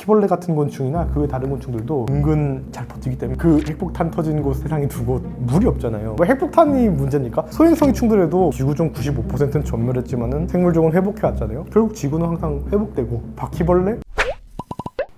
바퀴벌레 같은 곤충이나 그 외 다른 곤충들도 은근 잘 버티기 때문에 그 핵폭탄 터진 곳 세상에 두 곳 물이 없잖아요. 뭐 핵폭탄이 문제입니까? 소행성이 충돌해도 지구종 95%는 전멸했지만은 생물종은 회복해왔잖아요. 결국 지구는 항상 회복되고 바퀴벌레?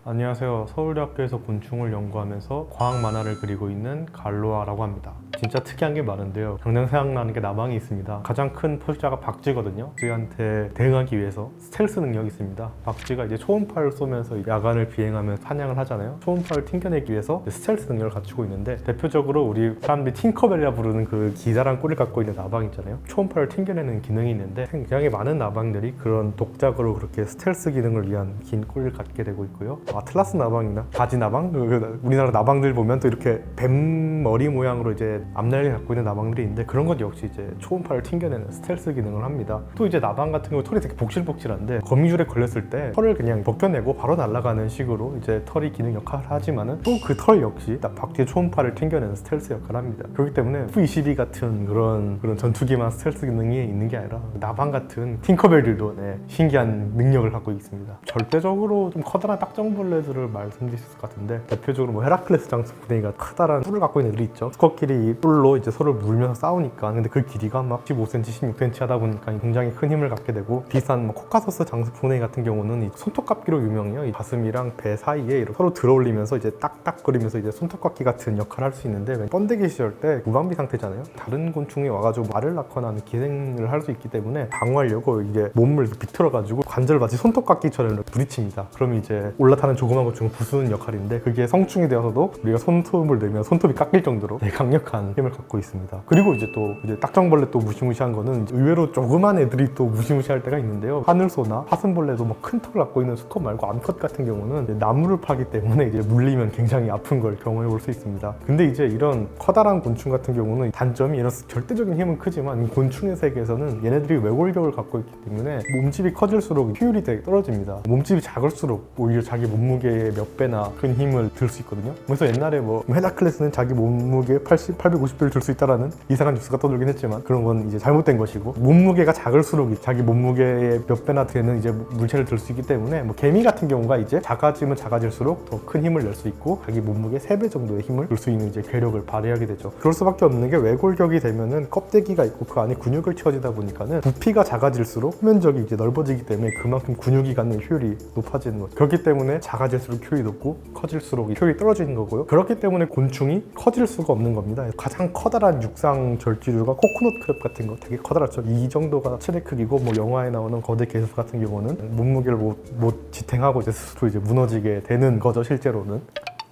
안녕하세요. 서울대학교에서 곤충을 연구하면서 과학 만화를 그리고 있는 갈로아라고 합니다. 진짜 특이한 게 많은데요. 당장 생각나는 게 나방이 있습니다. 가장 큰 포식자가 박쥐거든요. 박쥐한테 대응하기 위해서 스텔스 능력이 있습니다. 박쥐가 이제 초음파를 쏘면서 야간을 비행하며 사냥을 하잖아요. 초음파를 튕겨내기 위해서 스텔스 능력을 갖추고 있는데, 대표적으로 우리 사람들이 팅커벨이라 부르는 그 기다란 꼬리를 갖고 있는 나방 있잖아요. 초음파를 튕겨내는 기능이 있는데 굉장히 많은 나방들이 그런 독작으로 그렇게 스텔스 기능을 위한 긴 꼬리를 갖게 되고 있고요. 아틀라스 나방이나 바지 나방? 우리나라 나방들 보면 또 이렇게 뱀 머리 모양으로 이제 앞날개 갖고 있는 나방들이 있는데, 그런 것 역시 이제 초음파를 튕겨내는 스텔스 기능을 합니다. 또 이제 나방 같은 경우 털이 되게 복실복실한데, 거미줄에 걸렸을 때 털을 그냥 벗겨내고 바로 날아가는 식으로 이제 털이 기능 역할을 하지만은 또 그 털 역시 박쥐의 초음파를 튕겨내는 스텔스 역할을 합니다. 그렇기 때문에 F-22 같은 그런 전투기만 스텔스 기능이 있는 게 아니라 나방 같은 팅커벨들도 신기한 능력을 갖고 있습니다. 절대적으로 좀 커다란 딱정벌레들을 말씀드릴 수 있을 것 같은데, 대표적으로 뭐 헤라클레스 장수풍뎅이가 커다란 뿔을 갖고 있는 애들이 있죠. 수컷끼리 뿔로 이제 서로 물면서 싸우니까, 근데 그 길이가 막 15cm, 16cm 하다 보니까 굉장히 큰 힘을 갖게 되고, 비싼 뭐 코카소스 장수풍뎅이 같은 경우는 이 손톱깎이로 유명해요. 이 가슴이랑 배 사이에 이렇게 서로 들어올리면서 이제 딱딱거리면서 이제 손톱깎이 같은 역할을 할 수 있는데, 번데기 시절 때 무방비 상태잖아요. 다른 곤충이 와가지고 알을 낳거나 하는 기생을 할 수 있기 때문에 방어하려고 이게 몸을 비틀어가지고 관절을 마치 손톱깎이처럼 부딪힙니다. 그럼 이제 올라타는 조그만 곤충을 부수는 역할인데, 그게 성충이 되어서도 우리가 손톱을 내면 손톱이 깎일 정도로 되게 강력한 힘을 갖고 있습니다. 그리고 이제 또 이제 딱정벌레 또 무시무시한 거는 의외로 조그만 애들이 또 무시무시할 때가 있는데요. 하늘소나 사슴벌레도 뭐 큰 턱을 갖고 있는 수컷 말고 암컷 같은 경우는 나무를 파기 때문에 이제 물리면 굉장히 아픈 걸 경험해 볼 수 있습니다. 근데 이제 이런 커다란 곤충 같은 경우는 단점이, 이런 절대적인 힘은 크지만 이 곤충의 세계에서는 얘네들이 외골격을 갖고 있기 때문에 몸집이 커질수록 효율이 되게 떨어집니다. 몸집이 작을수록 오히려 자기 몸무게의 몇 배나 큰 힘을 들 수 있거든요. 그래서 옛날에 뭐 헤라클레스는 자기 몸무게 850배를 들 수 있다라는 이상한 뉴스가 떠돌긴 했지만, 그런 건 이제 잘못된 것이고, 몸무게가 작을수록 자기 몸무게의 몇 배나 되는 이제 물체를 들 수 있기 때문에, 뭐 개미 같은 경우가 이제 작아지면 작아질수록 더 큰 힘을 낼 수 있고, 자기 몸무게 3배 정도의 힘을 줄 수 있는 이제 괴력을 발휘하게 되죠. 그럴 수밖에 없는 게, 외골격이 되면은 껍데기가 있고 그 안에 근육을 채워지다 보니까는 부피가 작아질수록 표면적이 이제 넓어지기 때문에 그만큼 근육이 갖는 효율이 높아지는 거죠. 그렇기 때문에 작아질수록 효율이 높고 커질수록 효율이 떨어지는 거고요. 그렇기 때문에 곤충이 커질 수가 없는 겁니다. 가장 커다란 육상 절지류가 코코넛 크랩 같은 거 되게 커다랗죠. 이 정도가 최대 크기고, 뭐 영화에 나오는 거대 개수 같은 경우는 몸무게를 못 지탱하고 이제 스스로 이제 무너지게 되는 거죠, 실제로는.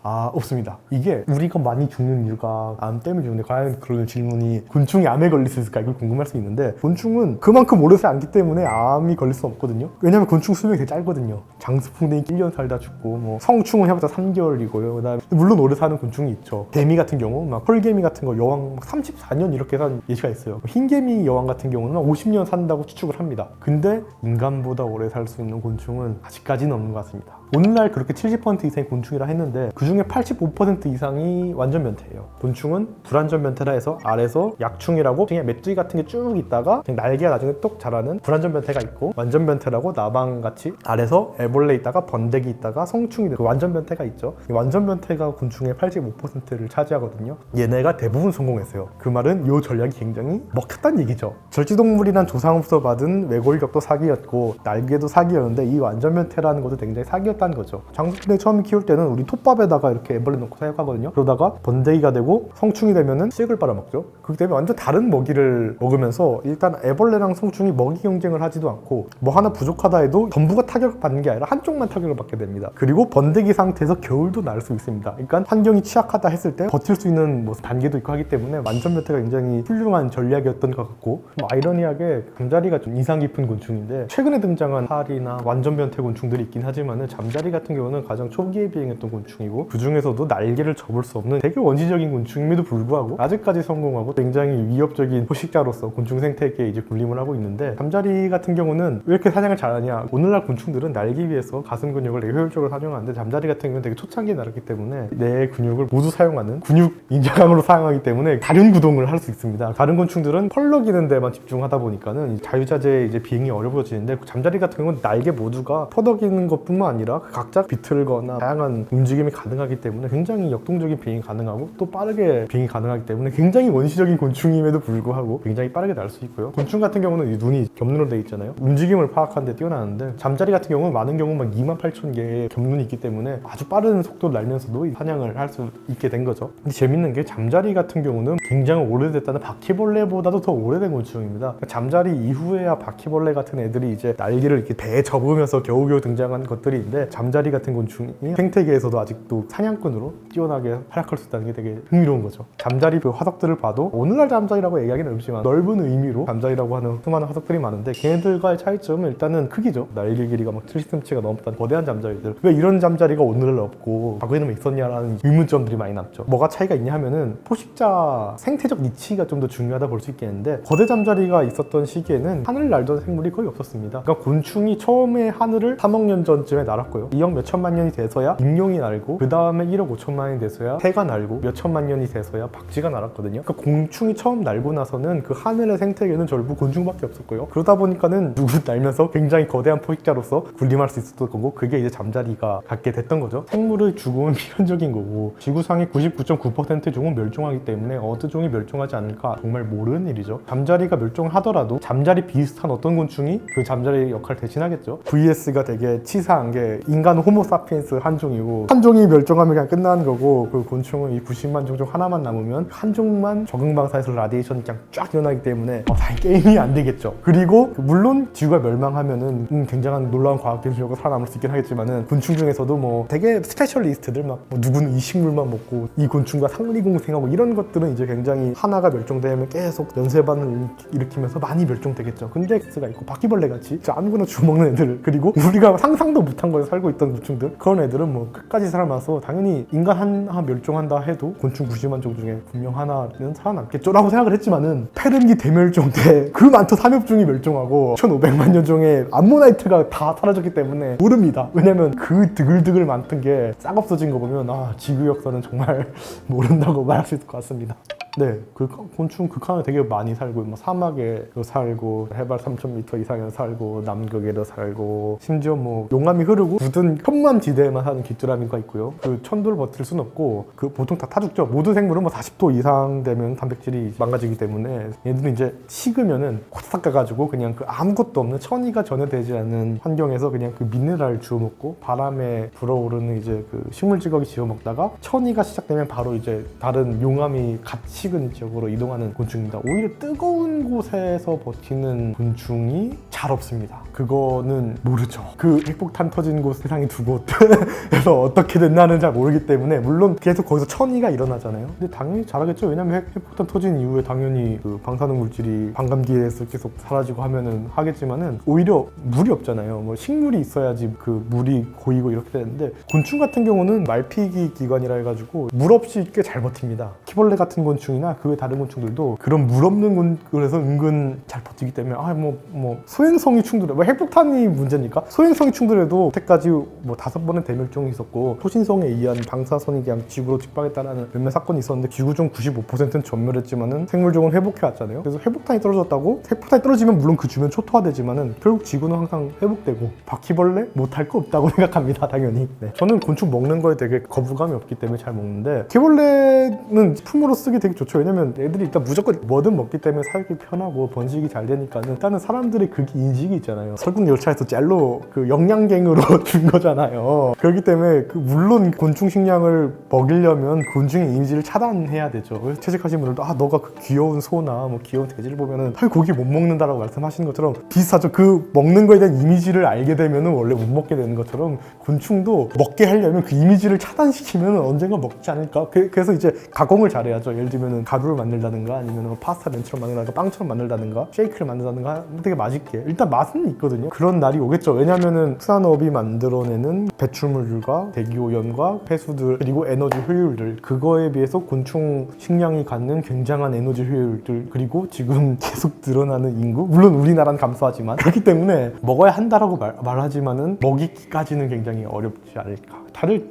없습니다. 이게 우리가 많이 죽는 이유가 암 때문에 죽는데, 과연 그런 질문이 곤충이 암에 걸릴 수 있을까, 이걸 궁금할 수 있는데, 곤충은 그만큼 오래 살기 때문에 암이 걸릴 수 없거든요. 왜냐면 곤충 수명이 되게 짧거든요. 장수풍뎅이 1년 살다 죽고, 뭐 성충은 해봤자 3개월이고요. 그다음에 물론 오래 사는 곤충이 있죠. 개미 같은 경우 막 펄개미 같은 거 여왕 34년 이렇게 산 예시가 있어요. 흰개미 여왕 같은 경우는 50년 산다고 추측을 합니다. 근데 인간보다 오래 살 수 있는 곤충은 아직까지는 없는 것 같습니다. 오늘날 그렇게 70% 이상이 곤충이라 했는데, 그 중에 85% 이상이 완전 변태예요. 곤충은 불완전 변태라 해서 아래서 약충이라고 그냥 메뚜기 같은 게 쭉 있다가 그냥 날개가 나중에 똑 자라는 불완전 변태가 있고, 완전 변태라고 나방같이 아래서 애벌레 있다가 번데기 있다가 성충이 되고, 완전 변태가 있죠. 이 완전 변태가 곤충의 85%를 차지하거든요. 얘네가 대부분 성공했어요. 그 말은 이 전략이 굉장히 먹혔다는 얘기죠. 절지동물이란 조상으로서 받은 외골격도 사기였고 날개도 사기였는데, 이 완전 변태라는 것도 굉장히 사기였다는 거죠. 장수풍뎅이 처음 키울 때는 우리 톱밥에다가 이렇게 애벌레 넣고 사육하거든요. 그러다가 번데기가 되고 성충이 되면은 씨를 빨아먹죠. 그렇기 때문에 완전 다른 먹이를 먹으면서, 일단 애벌레랑 성충이 먹이 경쟁을 하지도 않고, 뭐 하나 부족하다 해도 전부가 타격을 받는 게 아니라 한쪽만 타격을 받게 됩니다. 그리고 번데기 상태에서 겨울도 날 수 있습니다. 그러니까 환경이 취약하다 했을 때 버틸 수 있는 뭐 단계도 있고 하기 때문에 완전 변태가 굉장히 훌륭한 전략이었던 것 같고, 뭐 아이러니하게 잠자리가 좀 인상 깊은 곤충인데, 최근에 등장한 살이나 완전 변태 곤충들이 있긴 하지만은 잠자리 같은 경우는 가장 초기에 비행했던 곤충이고, 그 중에서도 날개를 접을 수 없는 되게 원시적인 곤충임에도 불구하고 아직까지 성공하고 굉장히 위협적인 포식자로서 곤충 생태계에 이제 군림을 하고 있는데, 잠자리 같은 경우는 왜 이렇게 사냥을 잘하냐, 오늘날 곤충들은 날기 위해서 가슴 근육을 되게 효율적으로 사용하는데, 잠자리 같은 경우는 되게 초창기에 날았기 때문에 내 근육을 모두 사용하는 근육 인자강으로 사용하기 때문에 다륜 구동을 할 수 있습니다. 다른 곤충들은 펄럭이는 데만 집중하다 보니까는 자유자재 이제 비행이 어려워지는데, 잠자리 같은 경우는 날개 모두가 퍼덕이는 것뿐만 아니라 각자 비틀거나 다양한 움직임이 가능하기 때문에 굉장히 역동적인 비행이 가능하고 또 빠르게 비행이 가능하기 때문에 굉장히 원시적인 곤충임에도 불구하고 굉장히 빠르게 날 수 있고요. 곤충 같은 경우는 이 눈이 겹눈으로 되어 있잖아요. 움직임을 파악하는 데 뛰어나는데 잠자리 같은 경우는 많은 경우 막 28,000개의 겹눈이 있기 때문에 아주 빠른 속도를 날면서도 사냥을 할 수 있게 된 거죠. 근데 재밌는 게 잠자리 같은 경우는 굉장히 오래됐다는 바퀴벌레보다도 더 오래된 곤충입니다. 잠자리 이후에야 바퀴벌레 같은 애들이 이제 날개를 이렇게 배에 접으면서 겨우겨우 등장한 것들인데 잠자리 같은 곤충이 생태계에서도 아직도 사냥꾼으로 뛰어나게 활약할 수 있다는 게 되게 흥미로운 거죠. 잠자리 그 화석들을 봐도 오늘날 잠자리라고 얘기하기는 어렵지만 넓은 의미로 잠자리라고 하는 수많은 화석들이 많은데 걔네들과의 차이점은 일단은 크기죠. 날개 길이가 막 70cm가 넘었다는 거대한 잠자리들. 왜 이런 잠자리가 오늘날 없고 과거에는 있었냐라는 의문점들이 많이 남죠. 뭐가 차이가 있냐 하면은 포식자 생태적 니치가 좀 더 중요하다 볼 수 있겠는데 거대 잠자리가 있었던 시기에는 하늘을 날던 생물이 거의 없었습니다. 그러니까 곤충이 처음에 하늘을 3억 년 전쯤에 날았고요. 2억 몇천만 년이 돼서야 익룡이 날고 그 다음에 1억 5천만 년이 돼서야 새가 날고 몇천만 년이 돼서야 박쥐가 날았거든요. 그러니까 곤충이 처음 날고 나서는 그 하늘의 생태계는 전부 곤충밖에 없었고요. 그러다 보니까는 누구 날면서 굉장히 거대한 포식자로서 군림할 수 있었던 거고 그게 이제 잠자리가 갖게 됐던 거죠. 생물의 죽음은 필연적인 거고 지구상의 99.9% 종은 멸종하기 때문에 어느 종이 멸종하지 않을까 정말 모르는 일이죠. 잠자리가 멸종하더라도 잠자리 비슷한 어떤 곤충이 그 잠자리 역할을 대신하겠죠. VS가 되게 치사한 게 인간 호모사피엔스 한 종이고 한 종이 멸종하면 그냥 끝나는 거고 그 곤충은 이 90만 종 중 하나만 남으면 한 종만 적응방사에서 라디에이션이 그냥 쫙 일어나기 때문에 당연히 게임이 안 되겠죠. 그리고 물론 지구가 멸망하면은 굉장한 놀라운 과학 기술력으로 살아남을 수 있긴 하겠지만은 곤충 중에서도 뭐 되게 스페셜리스트들 막 누구는 이 식물만 먹고 이 곤충과 상리공생하고 이런 것들은 이제 굉장히 하나가 멸종되면 계속 연쇄반응을 일으키면서 많이 멸종되겠죠. 근데 X가 있고 바퀴벌레 같이 아무거나 주워먹는 애들 그리고 우리가 상상도 못한 거에 살고 있던 곤충들 그런 애들은 뭐 끝까지 살아남아서 당연히 인간 하나 멸종한다 해도 곤충 90만 종 중에 분명 하나는 살아남겠죠 라고 생각을 했지만은 페른기 대멸종 때 그 많던 삼엽종이 멸종하고 1500만 년 종의 암모나이트가 다 사라졌기 때문에 모릅니다. 왜냐면 그 드글드글 많던 게 싹 없어진 거 보면 지구 역사는 정말 모른다고 말할 수 있을 것 같습니다. 네, 그 곤충 극한에 되게 많이 살고 뭐 사막에도 살고 해발 3000m 이상에도 살고 남극에도 살고 심지어 뭐 용암이 흐르고 굳은 험만 지대에만 사는 귀뚜라미가 있고요. 그 천도를 버틸 순 없고 그 보통 다 죽죠. 모든 생물은 뭐 40도 이상 되면 단백질이 망가지기 때문에 얘들은 이제 식으면은 코딱딱 가가지고 그냥 그 아무것도 없는 천이가 전혀 되지 않는 환경에서 그냥 그 미네랄 주워 먹고 바람에 불어오르는 이제 그 식물 찌꺼기 지워 먹다가 천이가 시작되면 바로 이제 다른 용암이 같이 식은 지역으로 이동하는 곤충입니다. 오히려 뜨거운 곳에서 버티는 곤충이 잘 없습니다. 그거는 모르죠. 그 핵폭탄 터진 곳 세상에 두 곳에서 어떻게 됐나는 잘 모르기 때문에 물론 계속 거기서 천이가 일어나잖아요. 근데 당연히 잘하겠죠. 왜냐면 핵폭탄 터진 이후에 당연히 그 방사능 물질이 반감기에서 계속 사라지고 하면은 하겠지만은 오히려 물이 없잖아요. 뭐 식물이 있어야지 그 물이 고이고 이렇게 되는데 곤충 같은 경우는 말피기 기관이라 해가지고 물 없이 꽤 잘 버팁니다. 키벌레 같은 곤충이나 그 외 다른 곤충들도 그런 물 없는 곳에서 은근 잘 버티기 때문에 뭐 소행성이 충돌해 뭐 핵폭탄이 문제니까 소행성이 충돌해도 여태까지 뭐 5번의 대멸종이 있었고 초신성에 의한 방사선이 그냥 지구로 직방했다는 몇몇 사건이 있었는데 지구종 95%는 전멸했지만은 생물종은 회복해왔잖아요. 그래서 핵폭탄이 떨어졌다고 핵폭탄이 떨어지면 물론 그 주변 초토화되지만은 결국 지구는 항상 회복되고 바퀴벌레 못할 거 없다고 생각합니다. 당연히. 네. 저는 곤충 먹는 거에 되게 거부감이 없기 때문에 잘 먹는데 바퀴벌레는 품으로 쓰기 되게 좋죠. 왜냐면 애들이 일단 무조건 뭐든 먹기 때문에 살기 편하고 번식이 잘 되니까는 일단은 사람들이 그 인식이 있잖아요. 설국 열차에서 젤로 그 영양갱으로 준 거잖아요. 그렇기 때문에 그 물론 곤충 식량을 먹이려면 곤충의 이미지를 차단해야 되죠. 그래서 채식하신 분들도 너가 그 귀여운 소나 뭐 귀여운 돼지를 보면은 고기 못 먹는다라고 말씀하시는 것처럼 비슷하죠. 그 먹는 거에 대한 이미지를 알게 되면은 원래 못 먹게 되는 것처럼 곤충도 먹게 하려면 그 이미지를 차단시키면 언젠가 먹지 않을까. 그래서 이제 가공을 잘해야죠. 예를 들면은 가루를 만들다든가 아니면 뭐 파스타 면처럼 만들다든가 빵처럼 만들다든가 쉐이크를 만들다든가 되게 맛있게 일단 맛은 있거든요. 그런 날이 오겠죠. 왜냐면은 수산업이 만들어내는 배출물들과 대기오염과 폐수들 그리고 에너지 효율들 그거에 비해서 곤충 식량이 갖는 굉장한 에너지 효율들 그리고 지금 계속 늘어나는 인구 물론 우리나라는 감소하지만 그렇기 때문에 먹어야 한다라고 말하지만은 먹이기까지는 굉장히 어렵지 않을까. 다들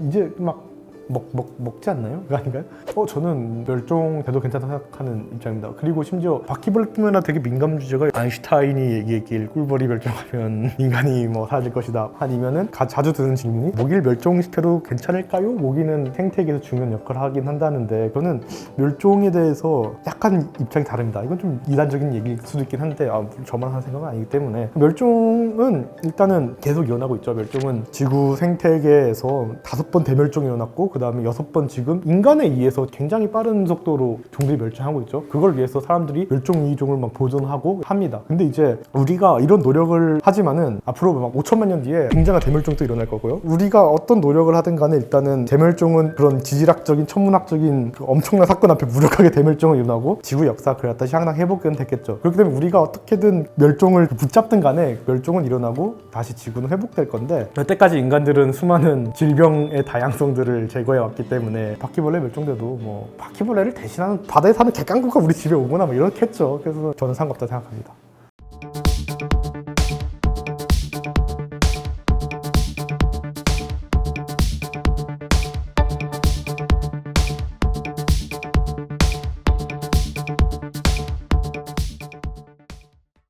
이제 막 먹지 않나요? 그거 아닌가요? 저는 멸종돼도 괜찮다 생각하는 입장입니다. 그리고 심지어 바퀴벌레뿐만 아니라 되게 민감 주제가 아인슈타인이 얘기했길 꿀벌이 멸종하면 인간이 뭐 사라질 것이다. 아니면은 자주 드는 질문이 모기를 멸종시켜도 괜찮을까요? 모기는 생태계에서 중요한 역할을 하긴 한다는데 저는 멸종에 대해서 약간 입장이 다릅니다. 이건 좀 이단적인 얘기일 수도 있긴 한데 저만 하는 생각은 아니기 때문에 멸종은 일단은 계속 일어나고 있죠. 멸종은 지구 생태계에서 5번 대멸종이 일어났고 그 다음에 6번 지금 인간에 의해서 굉장히 빠른 속도로 종들이 멸종하고 있죠. 그걸 위해서 사람들이 멸종위기종을 막 보존하고 합니다. 근데 이제 우리가 이런 노력을 하지만은 앞으로 막 5천만 년 뒤에 굉장한 대멸종도 일어날 거고요. 우리가 어떤 노력을 하든 간에 일단은 대멸종은 그런 지질학적인 천문학적인 그 엄청난 사건 앞에 무력하게 대멸종을 일어나고 지구 역사 그래 다시 항상 회복은 됐겠죠. 그렇기 때문에 우리가 어떻게든 멸종을 붙잡든 간에 멸종은 일어나고 다시 지구는 회복될 건데 여태까지 인간들은 수많은 질병의 다양성들을 제거해 왔기 때문에 바퀴벌레 멸종돼도 뭐 바퀴벌레를 대신하는 바다에 사는 객강구가 우리 집에 오거나 뭐 이렇겠죠. 그래서 저는 상관없다 생각합니다.